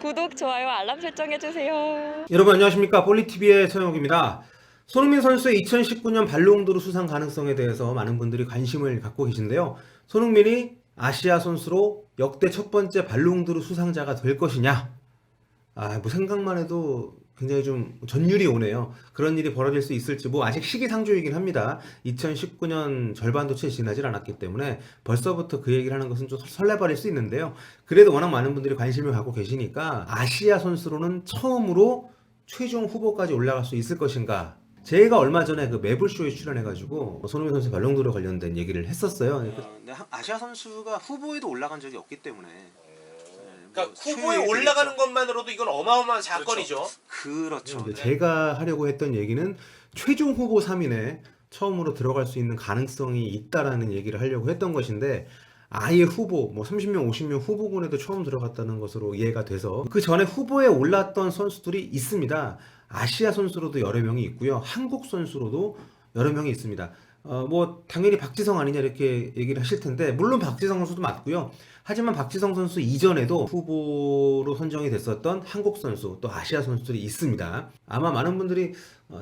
구독, 좋아요, 알람 설정해주세요. 여러분 안녕하십니까, 볼리TV의 서영욱입니다. 손흥민 선수의 2019년 발롱도르 수상 가능성에 대해서 많은 분들이 관심을 갖고 계신데요. 손흥민이 아시아 선수로 역대 첫 번째 발롱도르 수상자가 될 것이냐, 뭐 생각만 해도 굉장히 좀 전율이 오네요. 그런 일이 벌어질 수 있을지, 뭐 아직 시기상조이긴 합니다. 2019년 절반도 채 지나질 않았기 때문에 벌써부터 그 얘기를 하는 것은 좀 설레버릴 수 있는데요. 그래도 워낙 많은 분들이 관심을 갖고 계시니까 아시아 선수로는 처음으로 최종 후보까지 올라갈 수 있을 것인가. 제가 얼마 전에 그 매불쇼에 출연해가지고 손흥민 선수 발롱도르 관련된 얘기를 했었어요. 근데 아시아 선수가 후보에도 올라간 적이 없기 때문에 그러니까 후보에 올라가는 것만으로도 이건 어마어마한 사건이죠. 그렇죠. 제가 하려고 했던 얘기는 최종 후보 3인에 처음으로 들어갈 수 있는 가능성이 있다라는 얘기를 하려고 했던 것인데, 아예 후보, 뭐 30명, 50명 후보군에도 처음 들어갔다는 것으로 이해가 돼서, 그 전에 후보에 올랐던 선수들이 있습니다. 아시아 선수로도 여러 명이 있고요. 한국 선수로도 여러 명이 있습니다. 뭐 당연히 박지성 아니냐 이렇게 얘기를 하실 텐데, 물론 박지성 선수도 맞고요. 하지만 박지성 선수 이전에도 후보로 선정이 됐었던 한국 선수, 또 아시아 선수들이 있습니다. 아마 많은 분들이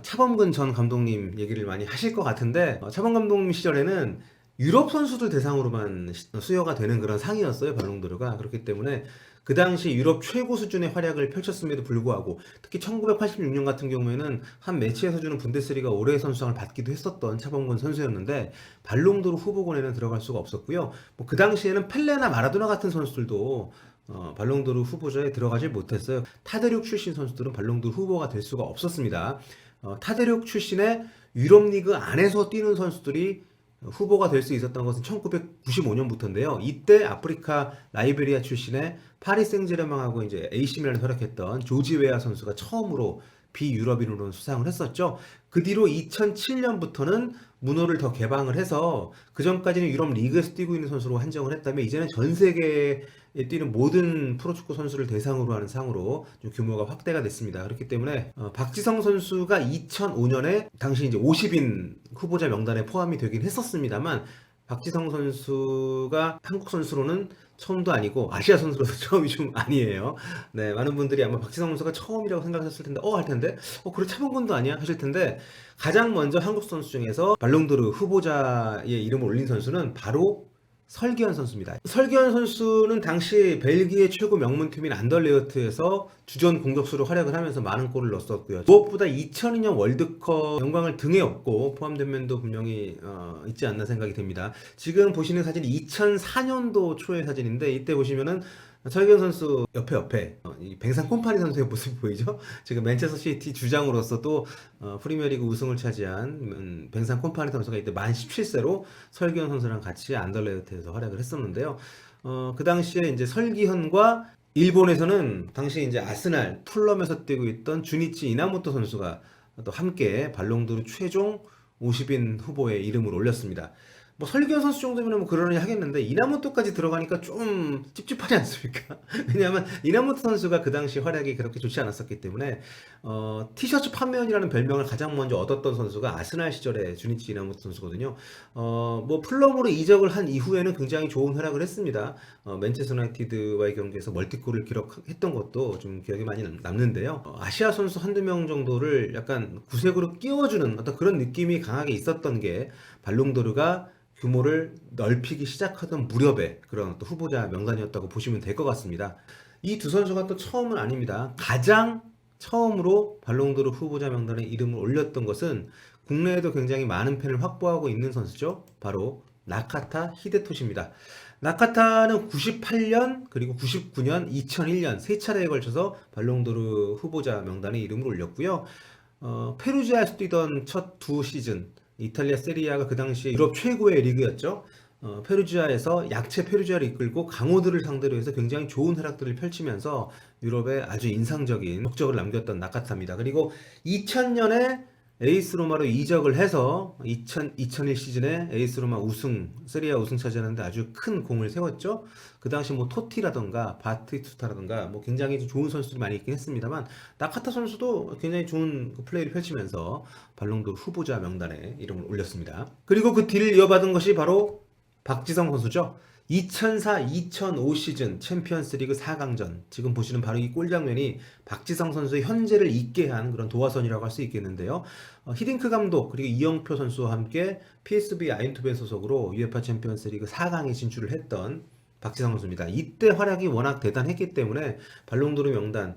차범근 전 감독님 얘기를 많이 하실 것 같은데, 차범 감독님 시절에는 유럽 선수들 대상으로만 수여가 되는 그런 상이었어요, 발롱도르가. 그렇기 때문에 그 당시 유럽 최고 수준의 활약을 펼쳤음에도 불구하고, 특히 1986년 같은 경우에는 한 매치에서 주는 분데스리가 올해의 선수상을 받기도 했었던 차범근 선수였는데, 발롱도르 후보군에는 들어갈 수가 없었고요. 뭐 그 당시에는 펠레나 마라도나 같은 선수들도 발롱도르 후보자에 들어가지 못했어요. 타대륙 출신 선수들은 발롱도르 후보가 될 수가 없었습니다. 타대륙 출신의 유럽 리그 안에서 뛰는 선수들이 후보가 될 수 있었던 것은 1995년부터인데요. 이때 아프리카 라이베리아 출신의 파리 생제르맹하고 이제 AC 밀란에 활약했던 조지 웨아 선수가 처음으로 비유럽인으로는 수상을 했었죠. 그 뒤로 2007년부터는 문호를 더 개방을 해서, 그 전까지는 유럽 리그에서 뛰고 있는 선수로 한정을 했다면 이제는 전 세계에 뛰는 모든 프로축구 선수를 대상으로 하는 상으로 좀 규모가 확대가 됐습니다. 그렇기 때문에 박지성 선수가 2005년에 당시 이제 50인 후보자 명단에 포함이 되긴 했었습니다만, 박지성 선수가 한국 선수로는 처음도 아니고 아시아 선수로도 처음이 좀 아니에요. 네, 많은 분들이 아마 박지성 선수가 처음이라고 생각하셨을 텐데, 할 텐데, 그래 차범근도 아니야 하실 텐데, 가장 먼저 한국 선수 중에서 발롱도르 후보자의 이름을 올린 선수는 바로 설기현 선수입니다. 설기현 선수는 당시 벨기에 최고 명문팀인 안더레어트에서 주전 공격수로 활약을 하면서 많은 골을 넣었었고요. 무엇보다 2002년 월드컵 영광을 등에 업고 포함된 면도 분명히 있지 않나 생각이 됩니다. 지금 보시는 사진이 2004년도 초의 사진인데, 이때 보시면은 설기현 선수 옆에 이 뱅산 콤파니 선수의 모습이 보이죠? 지금 맨체스터 시티 주장으로서 또 프리미어리그 우승을 차지한 뱅산 콤파니 선수가 이때 만 17세로 설기현 선수랑 같이 안더레르트에서 활약을 했었는데요. 그 당시에 이제 설기현과 일본에서는 당시 이제 아스날, 풀럼에서 뛰고 있던 주니치 이나모토 선수가 또 함께 발롱도르 최종 50인 후보에 이름을 올렸습니다. 뭐 설기현 선수 정도면 뭐 그러려니 하겠는데, 이나모토까지 들어가니까 좀 찝찝하지 않습니까? 왜냐하면 이나모토 선수가 그 당시 활약이 그렇게 좋지 않았었기 때문에, 티셔츠 판매원이라는 별명을 가장 먼저 얻었던 선수가 아스날 시절의 주니치 이나모토 선수거든요. 뭐 플럼으로 이적을 한 이후에는 굉장히 좋은 활약을 했습니다. 맨체스터 유나이티드와의 경기에서 멀티골을 기록했던 것도 좀 기억에 많이 남는데요. 아시아 선수 한두 명 정도를 약간 구색으로 끼워주는 어떤 그런 느낌이 강하게 있었던 게 발롱도르가 규모를 넓히기 시작하던 무렵에 그런 또 후보자 명단이었다고 보시면 될 것 같습니다. 이 두 선수가 또 처음은 아닙니다. 가장 처음으로 발롱도르 후보자 명단에 이름을 올렸던 것은 국내에도 굉장히 많은 팬을 확보하고 있는 선수죠. 바로 나카타 히데토시입니다. 나카타는 98년, 그리고 99년, 2001년 세 차례에 걸쳐서 발롱도르 후보자 명단에 이름을 올렸고요. 페루지아에서 뛰던 첫 두 시즌, 이탈리아 세리아가 그 당시에 유럽 최고의 리그였죠. 페루지아에서 약체 페루지아를 이끌고 강호들을 상대로 해서 굉장히 좋은 활약들을 펼치면서 유럽에 아주 인상적인 덕적을 남겼던 나카타입니다. 그리고 2000년에 에이스 로마로 이적을 해서 2001 시즌에 에이스 로마 우승, 세리아 우승 차지하는데 아주 큰 공을 세웠죠. 그 당시 뭐 토티라던가 바티스투타라던가 뭐 굉장히 좋은 선수들이 많이 있긴 했습니다만, 나카타 선수도 굉장히 좋은 플레이를 펼치면서 발롱도르 후보자 명단에 이름을 올렸습니다. 그리고 그 뒤를 이어받은 것이 바로 박지성 선수죠. 2004-2005 시즌 챔피언스리그 4강전, 지금 보시는 바로 이 골 장면이 박지성 선수의 현재를 잇게 한 그런 도화선이라고 할 수 있겠는데요. 히딩크 감독 그리고 이영표 선수와 함께 PSV 아인투벤 소속으로 UEFA 챔피언스리그 4강에 진출을 했던 박지성 선수입니다. 이때 활약이 워낙 대단했기 때문에 발롱도르 명단,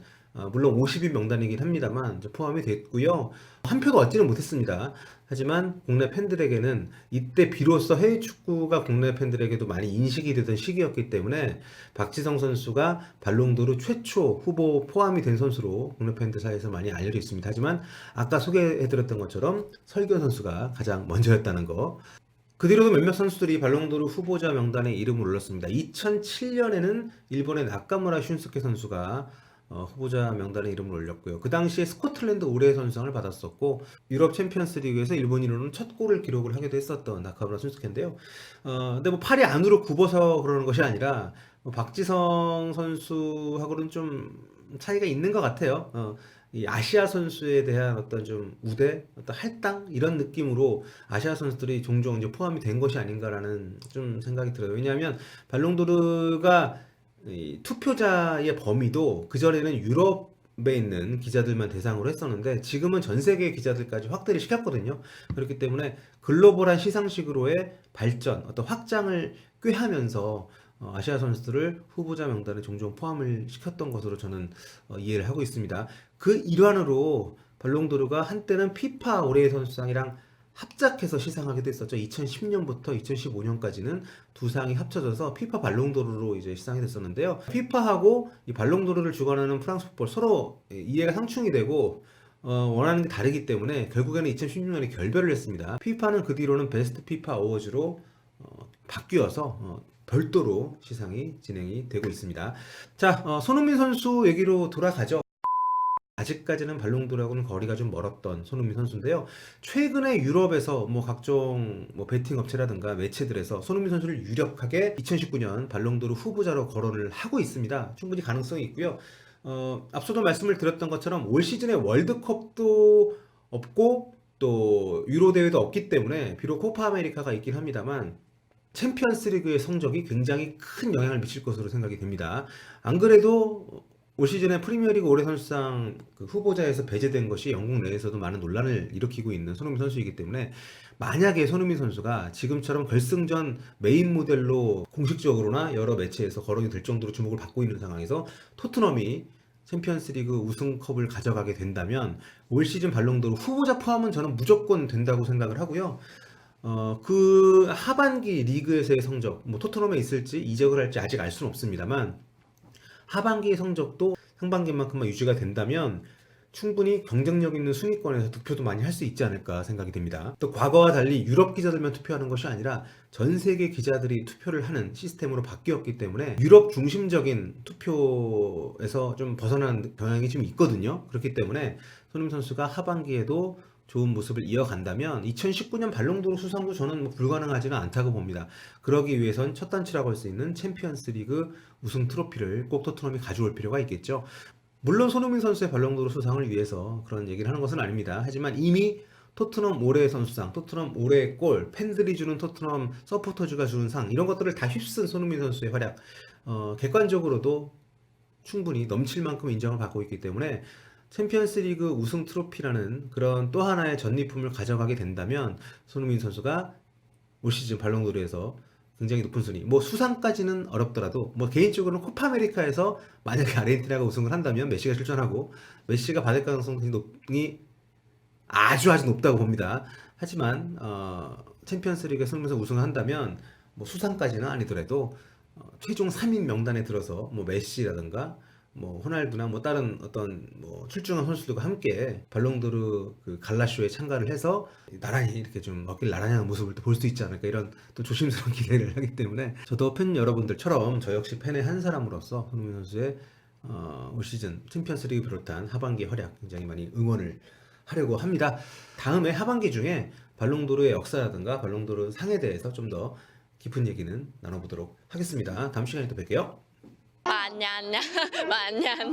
물론 50인 명단이긴 합니다만 포함이 됐고요. 한 표도 얻지는 못했습니다. 하지만 국내 팬들에게는 이때 비로소 해외 축구가 국내 팬들에게도 많이 인식이 되던 시기였기 때문에 박지성 선수가 발롱도르 최초 후보 포함이 된 선수로 국내 팬들 사이에서 많이 알려져 있습니다. 하지만 아까 소개해드렸던 것처럼 설경 선수가 가장 먼저였다는 거. 그 뒤로도 몇몇 선수들이 발롱도르 후보자 명단에 이름을 올렸습니다. 2007년에는 일본의 나카무라 슌스케 선수가 후보자 명단에 이름을 올렸고요. 그 당시에 스코틀랜드 올해의 선수상을 받았었고, 유럽 챔피언스 리그에서 일본인으로는 첫 골을 기록을 하기도 했었던 나카무라 슌스케인데요. 근데 뭐 팔이 안으로 굽어서 그러는 것이 아니라 박지성 선수하고는 좀 차이가 있는 것 같아요. 이 아시아 선수에 대한 어떤 좀 우대, 어떤 할당 이런 느낌으로 아시아 선수들이 종종 이제 포함이 된 것이 아닌가라는 좀 생각이 들어요. 왜냐하면 발롱도르가 이 투표자의 범위도 그전에는 유럽에 있는 기자들만 대상으로 했었는데 지금은 전 세계 기자들까지 확대를 시켰거든요. 그렇기 때문에 글로벌한 시상식으로의 발전, 어떤 확장을 꾀하면서 아시아 선수들을 후보자 명단에 종종 포함을 시켰던 것으로 저는 이해를 하고 있습니다. 그 일환으로 발롱도르가 한때는 피파 올해의 선수상이랑 합작해서 시상하기도 했었죠. 2010년부터 2015년까지는 두 상이 합쳐져서 피파 발롱도르로 이제 시상이 됐었는데요. 피파하고 이 발롱도르를 주관하는 프랑스 풋볼 서로 이해가 상충이 되고 원하는 게 다르기 때문에 결국에는 2016년에 결별을 했습니다. 피파는 그 뒤로는 베스트 피파 어워즈로 바뀌어서 별도로 시상이 진행이 되고 있습니다. 자, 손흥민 선수 얘기로 돌아가죠. 아직까지는 발롱도르하고는 거리가 좀 멀었던 손흥민 선수인데요. 최근에 유럽에서 뭐 각종 뭐 베팅 업체라든가 매체들에서 손흥민 선수를 유력하게 2019년 발롱도르 후보자로 거론을 하고 있습니다. 충분히 가능성이 있고요. 앞서도 말씀을 드렸던 것처럼 올 시즌에 월드컵도 없고 또 유로 대회도 없기 때문에 비록 코파 아메리카가 있긴 합니다만 챔피언스리그의 성적이 굉장히 큰 영향을 미칠 것으로 생각이 됩니다. 안 그래도 올 시즌에 프리미어리그 올해 선수상 그 후보자에서 배제된 것이 영국 내에서도 많은 논란을 일으키고 있는 손흥민 선수이기 때문에 만약에 손흥민 선수가 지금처럼 결승전 메인 모델로 공식적으로나 여러 매체에서 거론이 될 정도로 주목을 받고 있는 상황에서 토트넘이 챔피언스리그 우승컵을 가져가게 된다면 올 시즌 발롱도르 후보자 포함은 저는 무조건 된다고 생각을 하고요. 그 하반기 리그에서의 성적, 뭐 토트넘에 있을지 이적을 할지 아직 알 수는 없습니다만 하반기의 성적도 상반기만큼만 유지가 된다면 충분히 경쟁력 있는 순위권에서 득표도 많이 할 수 있지 않을까 생각이 됩니다. 또 과거와 달리 유럽 기자들만 투표하는 것이 아니라 전 세계 기자들이 투표를 하는 시스템으로 바뀌었기 때문에 유럽 중심적인 투표에서 좀 벗어난 경향이 좀 있거든요. 그렇기 때문에 손흥민 선수가 하반기에도 좋은 모습을 이어간다면 2019년 발롱도르 수상도 저는 뭐 불가능하지는 않다고 봅니다. 그러기 위해선 첫 단추라고 할 수 있는 챔피언스리그 우승 트로피를 꼭 토트넘이 가져올 필요가 있겠죠. 물론 손흥민 선수의 발롱도르 수상을 위해서 그런 얘기를 하는 것은 아닙니다. 하지만 이미 토트넘 올해의 선수상, 토트넘 올해의 골, 팬들이 주는 토트넘 서포터즈가 주는 상 이런 것들을 다 휩쓴 손흥민 선수의 활약, 객관적으로도 충분히 넘칠 만큼 인정을 받고 있기 때문에 챔피언스리그 우승 트로피라는 그런 또 하나의 전리품을 가져가게 된다면 손흥민 선수가 올 시즌 발롱도르에서 굉장히 높은 순위, 뭐 수상까지는 어렵더라도 뭐 개인적으로는 코파 아메리카에서 만약에 아르헨티나가 우승을 한다면 메시가 출전하고 메시가 받을 가능성이 아주 높다고 봅니다. 하지만 챔피언스리그 손흥민에서 우승을 한다면 뭐 수상까지는 아니더라도 최종 3인 명단에 들어서 뭐 메시라든가 뭐 호날두나 뭐 다른 어떤 뭐 출중한 선수들과 함께 발롱도르 그 갈라쇼에 참가를 해서 나란히 이렇게 좀 어깨를 나란히 하는 모습을 또 볼 수 있지 않을까 이런 또 조심스러운 기대를 하기 때문에 저도 팬 여러분들처럼 저 역시 팬의 한 사람으로서 손흥민 선수의 올 시즌 챔피언스리그 비롯한 하반기 활약 굉장히 많이 응원을 하려고 합니다. 다음에 하반기 중에 발롱도르의 역사라든가 발롱도르 상에 대해서 좀 더 깊은 얘기는 나눠보도록 하겠습니다. 다음 시간에 또 뵐게요. 만년 만년